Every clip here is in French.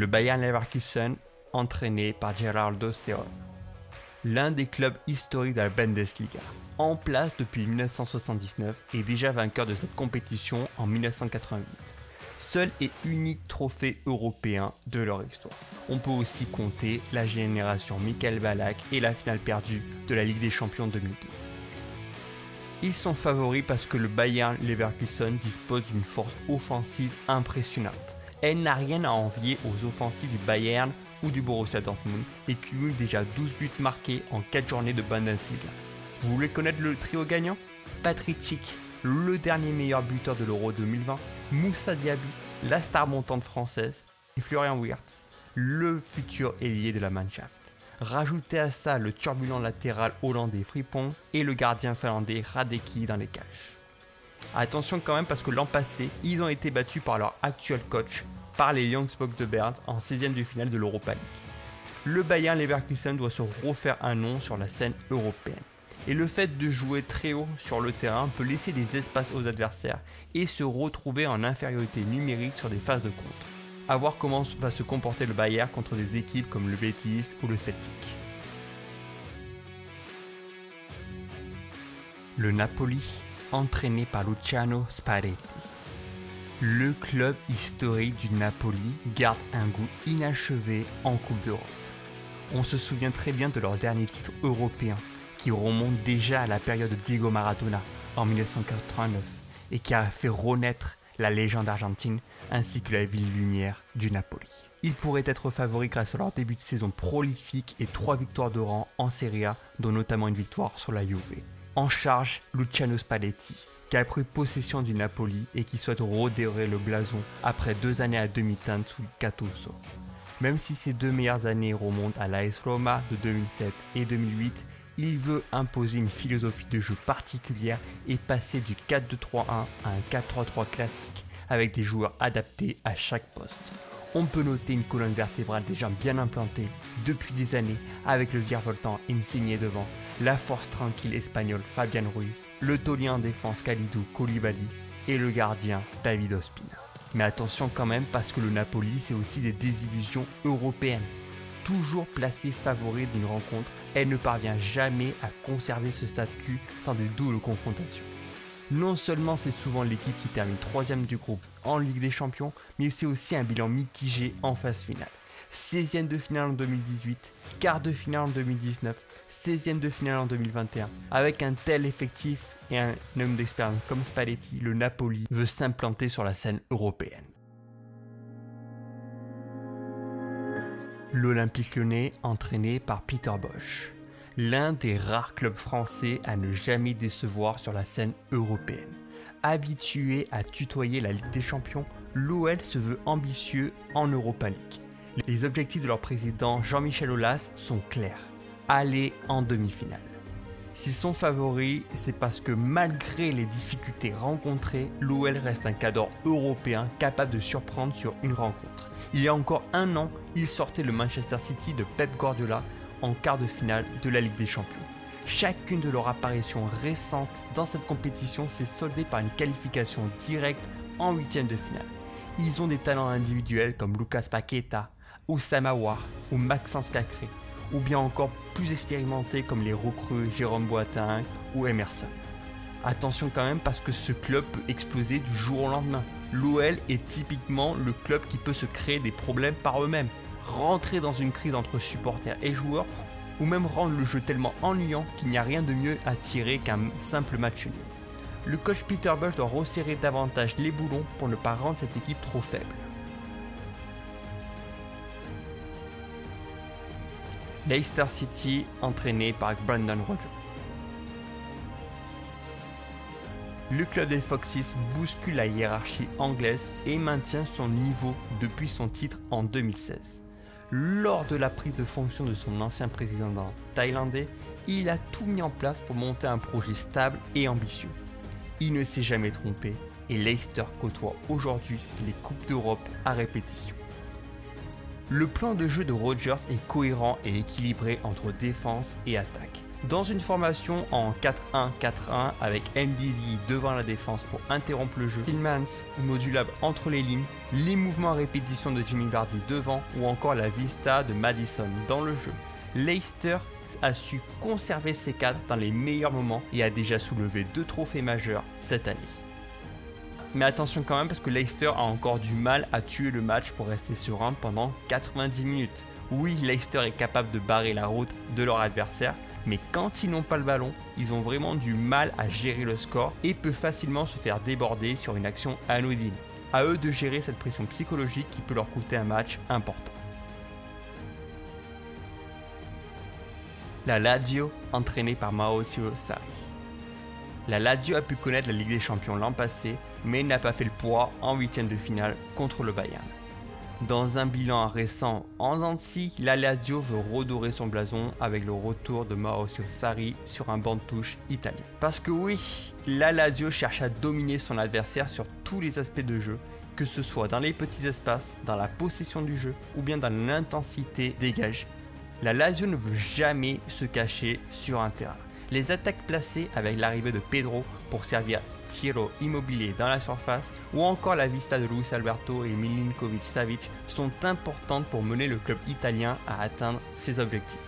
Bayer Leverkusen, entraîné par Gerardo Seoane. L'un des clubs historiques de la Bundesliga, en place depuis 1979 et déjà vainqueur de cette compétition en 1988. Seul et unique trophée européen de leur histoire. On peut aussi compter la génération Michael Ballack et la finale perdue de la Ligue des Champions 2002. Ils sont favoris parce que le Bayer Leverkusen dispose d'une force offensive impressionnante. Elle n'a rien à envier aux offensives du Bayern ou du Borussia Dortmund et cumule déjà 12 buts marqués en 4 journées de Bundesliga. Vous voulez connaître le trio gagnant? Patrick Schick, le dernier meilleur buteur de l'Euro 2020, Moussa Diaby, la star montante française, et Florian Wirtz, le futur ailier de la Mannschaft. Rajoutez à ça le turbulent latéral hollandais Frimpong et le gardien finlandais Radecki dans les cages. Attention quand même parce que l'an passé, ils ont été battus par leur actuel coach, par les Young Bucks de Berne en 16e de finale de l'Europa League. Le Bayer Leverkusen doit se refaire un nom sur la scène européenne. Et le fait de jouer très haut sur le terrain peut laisser des espaces aux adversaires et se retrouver en infériorité numérique sur des phases de contre. A voir comment va se comporter le Bayer contre des équipes comme le Betis ou le Celtic. Le Napoli, entraîné par Luciano Spalletti. Le club historique du Napoli garde un goût inachevé en Coupe d'Europe. On se souvient très bien de leur dernier titre européen, qui remonte déjà à la période de Diego Maradona en 1989 et qui a fait renaître la légende argentine ainsi que la ville lumière du Napoli. Ils pourraient être favoris grâce à leur début de saison prolifique et 3 victoires de rang en Serie A, dont notamment une victoire sur la Juve. En charge, Luciano Spalletti, qui a pris possession du Napoli et qui souhaite redorer le blason après 2 années à demi-teinte sous Gattuso. Même si ces 2 meilleures années remontent à l'AS Roma de 2007 et 2008, il veut imposer une philosophie de jeu particulière et passer du 4-2-3-1 à un 4-3-3 classique avec des joueurs adaptés à chaque poste. On peut noter une colonne vertébrale déjà bien implantée depuis des années avec le virevoltant Insigne devant, la force tranquille espagnole Fabian Ruiz, le taulier en défense Kalidou Koulibaly et le gardien David Ospina. Mais attention quand même parce que le Napoli c'est aussi des désillusions européennes. Toujours placée favori d'une rencontre, elle ne parvient jamais à conserver ce statut dans des doubles confrontations. Non seulement c'est souvent l'équipe qui termine 3e du groupe en Ligue des Champions, mais c'est aussi un bilan mitigé en phase finale. 16e de finale en 2018, quart de finale en 2019, 16e de finale en 2021. Avec un tel effectif et un homme d'expérience comme Spalletti, le Napoli veut s'implanter sur la scène européenne. L'Olympique Lyonnais, entraîné par Peter Bosz. L'un des rares clubs français à ne jamais décevoir sur la scène européenne. Habitué à tutoyer la Ligue des Champions, l'OL se veut ambitieux en Europa League. Les objectifs de leur président Jean-Michel Aulas sont clairs. Aller en demi-finale. S'ils sont favoris, c'est parce que malgré les difficultés rencontrées, l'OL reste un cadre européen capable de surprendre sur une rencontre. Il y a encore 1 an, ils sortaient le Manchester City de Pep Guardiola en quart de finale de la Ligue des Champions. Chacune de leurs apparitions récentes dans cette compétition s'est soldée par une qualification directe en 8e de finale. Ils ont des talents individuels comme Lucas Paqueta, Oussama Aouar ou Maxence Cacré, ou bien encore plus expérimentés comme les recrues Jérôme Boateng ou Emerson. Attention quand même parce que ce club peut exploser du jour au lendemain. L'OL est typiquement le club qui peut se créer des problèmes par eux-mêmes, rentrer dans une crise entre supporters et joueurs, ou même rendre le jeu tellement ennuyant qu'il n'y a rien de mieux à tirer qu'un simple match nul. Le coach Peter Bosz doit resserrer davantage les boulons pour ne pas rendre cette équipe trop faible. Leicester City, entraîné par Brendan Rodgers. Le club des Foxes bouscule la hiérarchie anglaise et maintient son niveau depuis son titre en 2016. Lors de la prise de fonction de son ancien président thaïlandais, il a tout mis en place pour monter un projet stable et ambitieux. Il ne s'est jamais trompé et Leicester côtoie aujourd'hui les Coupes d'Europe à répétition. Le plan de jeu de Rodgers est cohérent et équilibré entre défense et attaque. Dans une formation en 4-1-4-1 avec Ndidi devant la défense pour interrompre le jeu, Tillmans modulable entre les lignes, les mouvements à répétition de Jimmy Vardy devant ou encore la vista de Maddison dans le jeu. Leicester a su conserver ses cadres dans les meilleurs moments et a déjà soulevé 2 trophées majeurs cette année. Mais attention quand même parce que Leicester a encore du mal à tuer le match pour rester serein pendant 90 minutes. Oui, Leicester est capable de barrer la route de leur adversaire, mais quand ils n'ont pas le ballon, ils ont vraiment du mal à gérer le score et peuvent facilement se faire déborder sur une action anodine. À eux de gérer cette pression psychologique qui peut leur coûter un match important. La Lazio, entraînée par Maurizio Sarri. La Lazio a pu connaître la Ligue des Champions l'an passé, mais n'a pas fait le poids en 8e de finale contre le Bayern. Dans un bilan récent en dents de scie, la Lazio veut redorer son blason avec le retour de Maurizio Sarri sur un banc de touche italien. Parce que oui, la Lazio cherche à dominer son adversaire sur tous les aspects de jeu, que ce soit dans les petits espaces, dans la possession du jeu ou bien dans l'intensité dégagée. La Lazio ne veut jamais se cacher sur un terrain. Les attaques placées avec l'arrivée de Pedro pour servir Ciro Immobile dans la surface ou encore la vista de Luis Alberto et Milinkovic-Savic sont importantes pour mener le club italien à atteindre ses objectifs.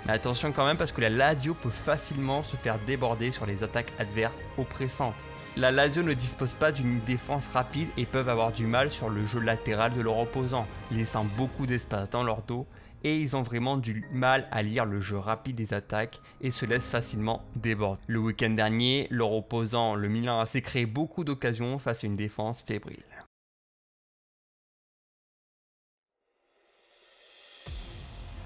Mais attention quand même parce que la Lazio peut facilement se faire déborder sur les attaques adverses oppressantes. La Lazio ne dispose pas d'une défense rapide et peuvent avoir du mal sur le jeu latéral de leur opposant, laissant beaucoup d'espace dans leur dos et ils ont vraiment du mal à lire le jeu rapide des attaques et se laissent facilement déborder. Le week-end dernier, leur opposant, le Milan, s'est créé beaucoup d'occasions face à une défense fébrile.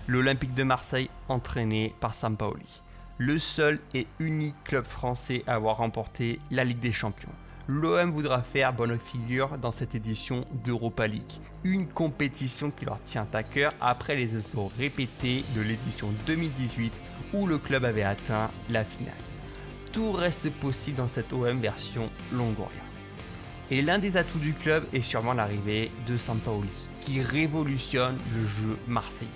L'Olympique de Marseille, entraîné par Sampaoli. Le seul et unique club français à avoir remporté la Ligue des Champions. L'OM voudra faire bonne figure dans cette édition d'Europa League, une compétition qui leur tient à cœur après les efforts répétés de l'édition 2018 où le club avait atteint la finale. Tout reste possible dans cette OM version Longoria. Et l'un des atouts du club est sûrement l'arrivée de Sampaoli, qui révolutionne le jeu marseillais.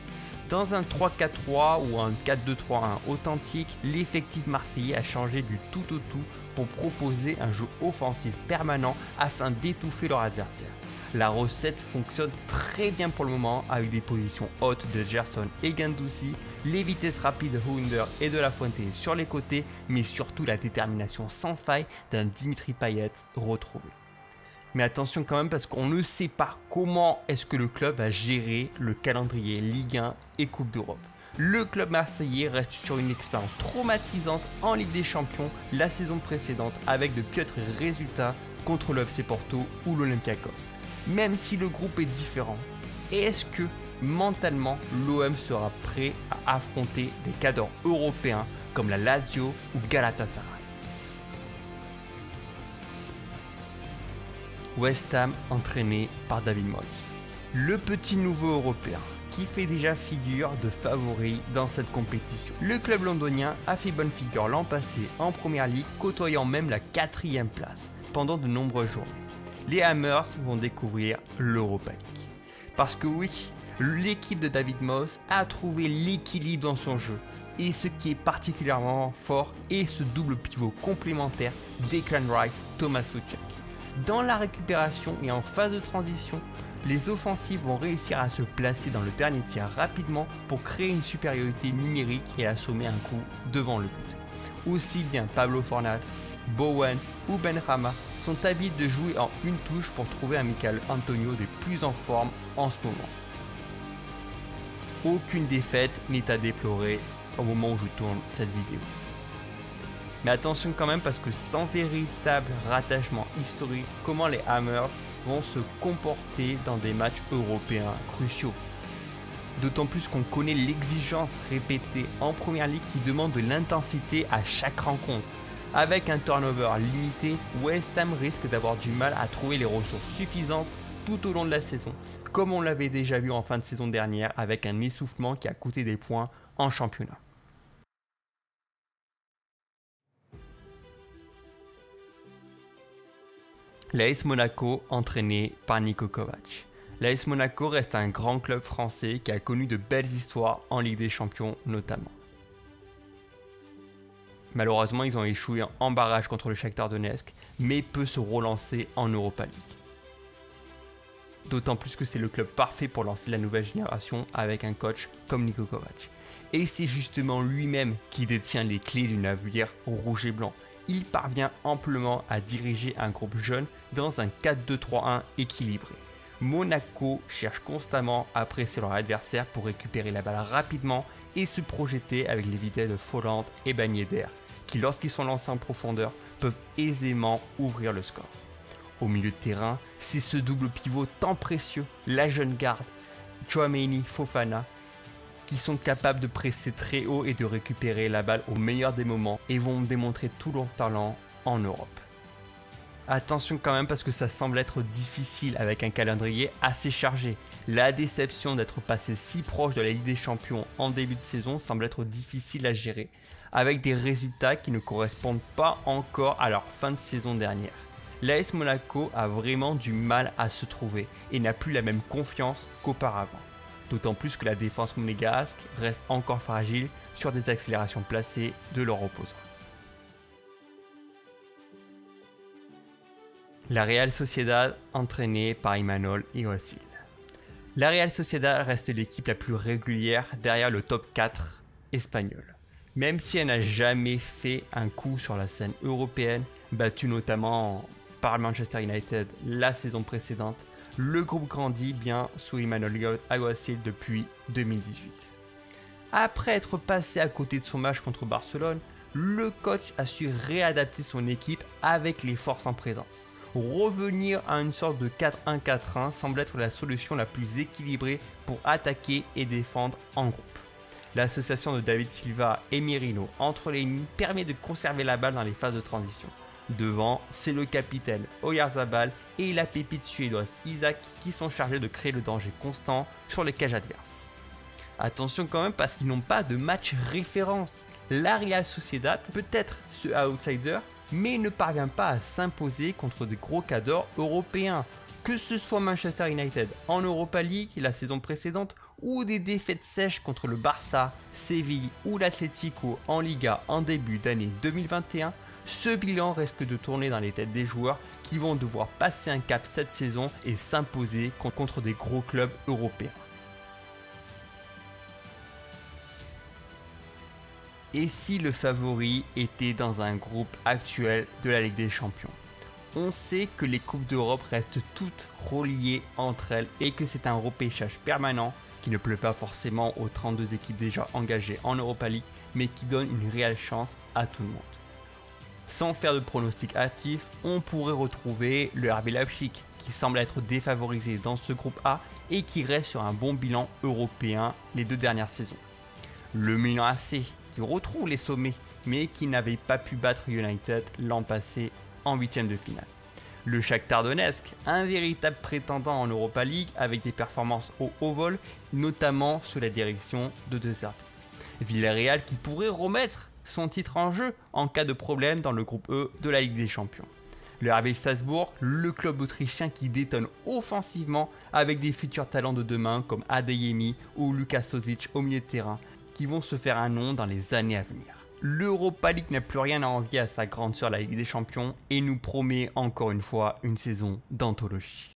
Dans un 3-4-3 ou un 4-2-3-1 authentique, l'effectif marseillais a changé du tout au tout pour proposer un jeu offensif permanent afin d'étouffer leur adversaire. La recette fonctionne très bien pour le moment avec des positions hautes de Gerson et Guendouzi, les vitesses rapides de Hunder et de La Fuente sur les côtés, mais surtout la détermination sans faille d'un Dimitri Payet retrouvé. Mais attention quand même parce qu'on ne sait pas comment est-ce que le club va gérer le calendrier Ligue 1 et Coupe d'Europe. Le club marseillais reste sur une expérience traumatisante en Ligue des Champions la saison précédente avec de piètres résultats contre le FC Porto ou l'Olympiakos. Même si le groupe est différent, est-ce que mentalement l'OM sera prêt à affronter des cadors européens comme la Lazio ou Galatasaray? West Ham entraîné par David Moyes. Le petit nouveau européen qui fait déjà figure de favori dans cette compétition. Le club londonien a fait bonne figure l'an passé en Première Ligue, côtoyant même la 4e place pendant de nombreuses journées. Les Hammers vont découvrir l'Europa League. Parce que oui, l'équipe de David Moyes a trouvé l'équilibre dans son jeu. Et ce qui est particulièrement fort est ce double pivot complémentaire Declan Rice, Thomas Souček. Dans la récupération et en phase de transition, les offensives vont réussir à se placer dans le dernier tiers rapidement pour créer une supériorité numérique et assommer un coup devant le but. Aussi bien Pablo Fornals, Bowen ou Benrahma sont habiles de jouer en une touche pour trouver un Michail Antonio des plus en forme en ce moment. Aucune défaite n'est à déplorer au moment où je tourne cette vidéo. Mais attention quand même parce que sans véritable rattachement historique, comment les Hammers vont se comporter dans des matchs européens cruciaux. D'autant plus qu'on connaît l'exigence répétée en Première Ligue qui demande de l'intensité à chaque rencontre. Avec un turnover limité, West Ham risque d'avoir du mal à trouver les ressources suffisantes tout au long de la saison, comme on l'avait déjà vu en fin de saison dernière avec un essoufflement qui a coûté des points en championnat. L'AS Monaco, entraîné par Niko Kovac. L'AS Monaco reste un grand club français qui a connu de belles histoires en Ligue des Champions notamment. Malheureusement, ils ont échoué en barrage contre le Shakhtar Donetsk, mais peut se relancer en Europa League. D'autant plus que c'est le club parfait pour lancer la nouvelle génération avec un coach comme Niko Kovac. Et c'est justement lui-même qui détient les clés du navire rouge et blanc. Il parvient amplement à diriger un groupe jeune dans un 4-2-3-1 équilibré. Monaco cherche constamment à presser leur adversaire pour récupérer la balle rapidement et se projeter avec les vitesses de Folland et Ben Yedder, qui lorsqu'ils sont lancés en profondeur peuvent aisément ouvrir le score. Au milieu de terrain, c'est ce double pivot tant précieux, la jeune garde, Tchouaméni, Fofana, qui sont capables de presser très haut et de récupérer la balle au meilleur des moments et vont démontrer tout leur talent en Europe. Attention quand même parce que ça semble être difficile avec un calendrier assez chargé. La déception d'être passé si proche de la Ligue des Champions en début de saison semble être difficile à gérer, avec des résultats qui ne correspondent pas encore à leur fin de saison dernière. L'AS Monaco a vraiment du mal à se trouver et n'a plus la même confiance qu'auparavant. D'autant plus que la défense monégasque reste encore fragile sur des accélérations placées de leurs opposants. La Real Sociedad entraînée par Imanol Iguaçil. La Real Sociedad reste l'équipe la plus régulière derrière le top 4 espagnol. Même si elle n'a jamais fait un coup sur la scène européenne, battue notamment par Manchester United la saison précédente, le groupe grandit bien sous Imanol Iguaçil depuis 2018. Après être passé à côté de son match contre Barcelone, le coach a su réadapter son équipe avec les forces en présence. Revenir à une sorte de 4-1-4-1 semble être la solution la plus équilibrée pour attaquer et défendre en groupe. L'association de David Silva et Merino entre les lignes permet de conserver la balle dans les phases de transition. Devant, c'est le capitaine Oyarzabal et la pépite suédoise Isaac qui sont chargés de créer le danger constant sur les cages adverses. Attention quand même parce qu'ils n'ont pas de match référence. La Real Sociedad peut être ce outsider, mais ne parvient pas à s'imposer contre de gros cadors européens. Que ce soit Manchester United en Europa League la saison précédente ou des défaites sèches contre le Barça, Séville ou l'Atlético en Liga en début d'année 2021, ce bilan risque de tourner dans les têtes des joueurs qui vont devoir passer un cap cette saison et s'imposer contre des gros clubs européens. Et si le favori était dans un groupe actuel de la Ligue des Champions? On sait que les Coupes d'Europe restent toutes reliées entre elles et que c'est un repêchage permanent qui ne plaît pas forcément aux 32 équipes déjà engagées en Europa League, mais qui donne une réelle chance à tout le monde. Sans faire de pronostic hâtif, on pourrait retrouver le RB Leipzig qui semble être défavorisé dans ce groupe A et qui reste sur un bon bilan européen les 2 dernières saisons. Le Milan AC qui retrouve les sommets mais qui n'avait pas pu battre United l'an passé en 8e de finale. Le Shakhtar Donetsk, un véritable prétendant en Europa League avec des performances au haut vol, notamment sous la direction de De Zerbi. Villarreal qui pourrait remettre son titre en jeu en cas de problème dans le groupe E de la Ligue des Champions. Le RB Salzbourg, le club autrichien qui détonne offensivement avec des futurs talents de demain comme Adeyemi ou Lukas Sozic au milieu de terrain qui vont se faire un nom dans les années à venir. L'Europa League n'a plus rien à envier à sa grande sœur la Ligue des Champions et nous promet encore une fois une saison d'anthologie.